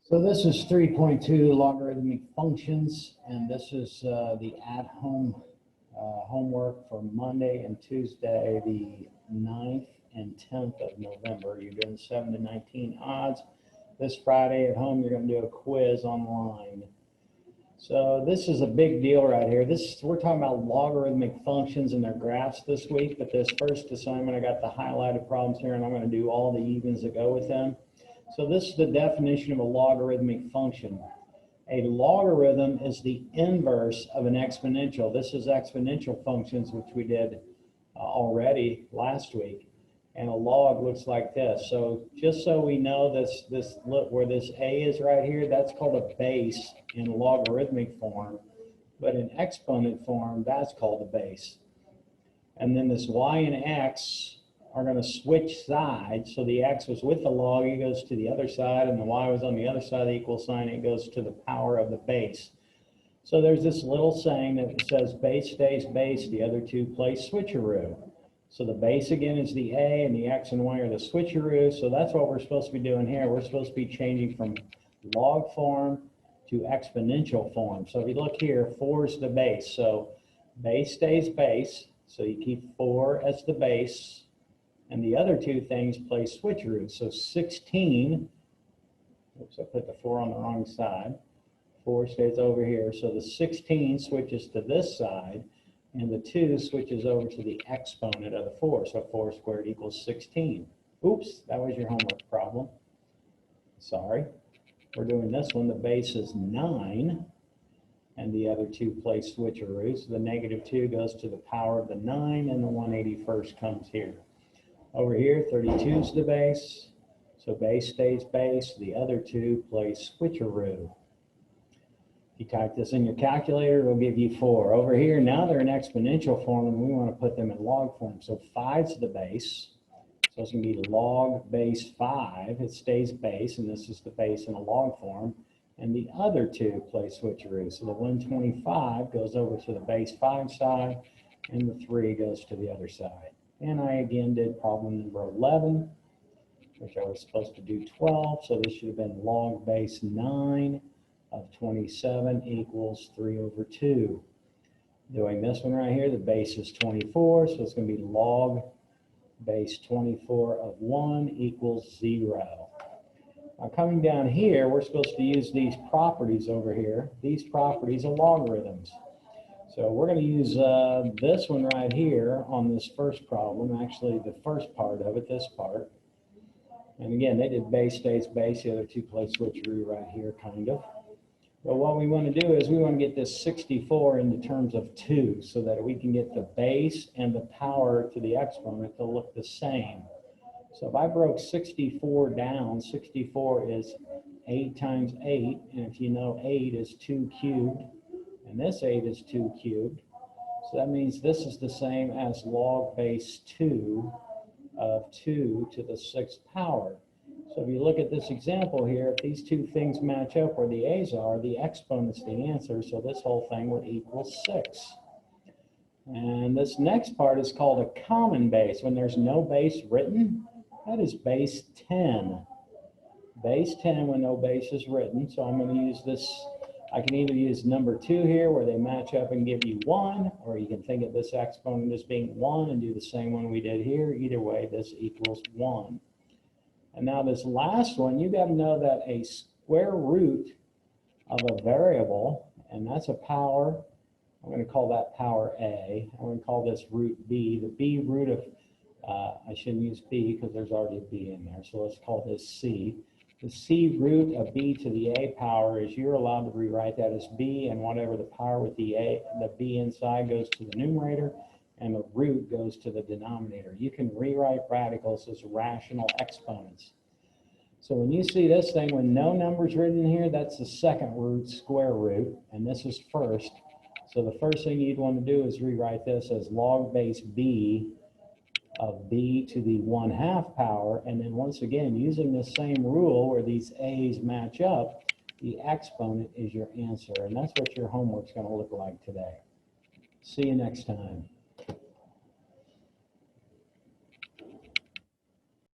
So this is 3.2 logarithmic functions, and this is the at-home homework for Monday and Tuesday, the 9th and 10th of November. You're doing 7 to 19 odds. This Friday at home, you're going to do a quiz online. So this is a big deal right here. We're talking about logarithmic functions and their graphs this week, but this first assignment, I got the highlighted problems here, and I'm going to do all the evens that go with them. So this is the definition of a logarithmic function. A logarithm is the inverse of an exponential. This is exponential functions, which we did already last week. And a log looks like this. So just so we know look where this a is right here, that's called a base in logarithmic form. But in exponent form, that's called a base. And then this y and x are going to switch sides. So the x was with the log, it goes to the other side, and the y was on the other side of the equal sign, it goes to the power of the base. So there's this little saying that says base stays base, the other two play switcheroo. So the base again is the a, and the x and y are the switcheroo. So that's what we're supposed to be doing here. We're supposed to be changing from log form to exponential form. So if you look here, 4 is the base. So base stays base. So you keep 4 as the base. And the other two things play switcheroo. So 16, oops, I put the 4 on the wrong side. 4 stays over here. So the 16 switches to this side, and the 2 switches over to the exponent of the 4. So 4 squared equals 16. Oops, that was your homework problem. Sorry. We're doing this one. The base is 9, and the other two play switcheroo. So the negative 2 goes to the power of the 9, and the 181st comes here. Over here, 32 is the base, so base stays base. The other two play switcheroo. If you type this in your calculator, it'll give you 4. Over here, now they're in exponential form, and we want to put them in log form. So 5 is the base, so it's going to be log base 5. It stays base, and this is the base in a log form. And the other two play switcheroo. So the 125 goes over to the base 5 side, and the 3 goes to the other side. And I again did problem number 11, which I was supposed to do 12. So this should have been log base 9 of 27 equals 3 over 2. Doing this one right here, the base is 24. So it's going to be log base 24 of 1 equals 0. Now coming down here, we're supposed to use these properties over here. These properties are logarithms. So we're going to use this one right here on this first problem, actually the first part of it, this part. And again, they did base stays base, the other two play switcheroo right here, kind of. But what we want to do is we want to get this 64 into terms of 2 so that we can get the base and the power to the exponent to look the same. So if I broke 64 down, 64 is 8 times 8, and if you know 8 is 2 cubed. And this 8 is 2 cubed. So that means this is the same as log base 2 of 2 to the 6th power. So if you look at this example here, if these two things match up where the a's are, the exponent's the answer. So this whole thing would equal 6. And this next part is called a common base. When there's no base written, that is base 10. Base 10 when no base is written. So I'm going to use this. I can either use number 2 here where they match up and give you 1, or you can think of this exponent as being 1 and do the same one we did here. Either way, this equals 1. And now this last one, you got to know that a square root of a variable, and that's a power, I'm going to call that power A. I'm going to call this root B. The B root of, I shouldn't use B because there's already a B in there, so let's call this C. The C root of B to the A power is you're allowed to rewrite that as B, and whatever the power with the B inside goes to the numerator, and the root goes to the denominator. You can rewrite radicals as rational exponents. So when you see this thing with no numbers written here, that's the second root, square root, and this is first. So the first thing you'd want to do is rewrite this as log base B of B to the 1/2 power, and then once again, using the same rule where these A's match up, the exponent is your answer, and that's what your homework's going to look like today. See you next time.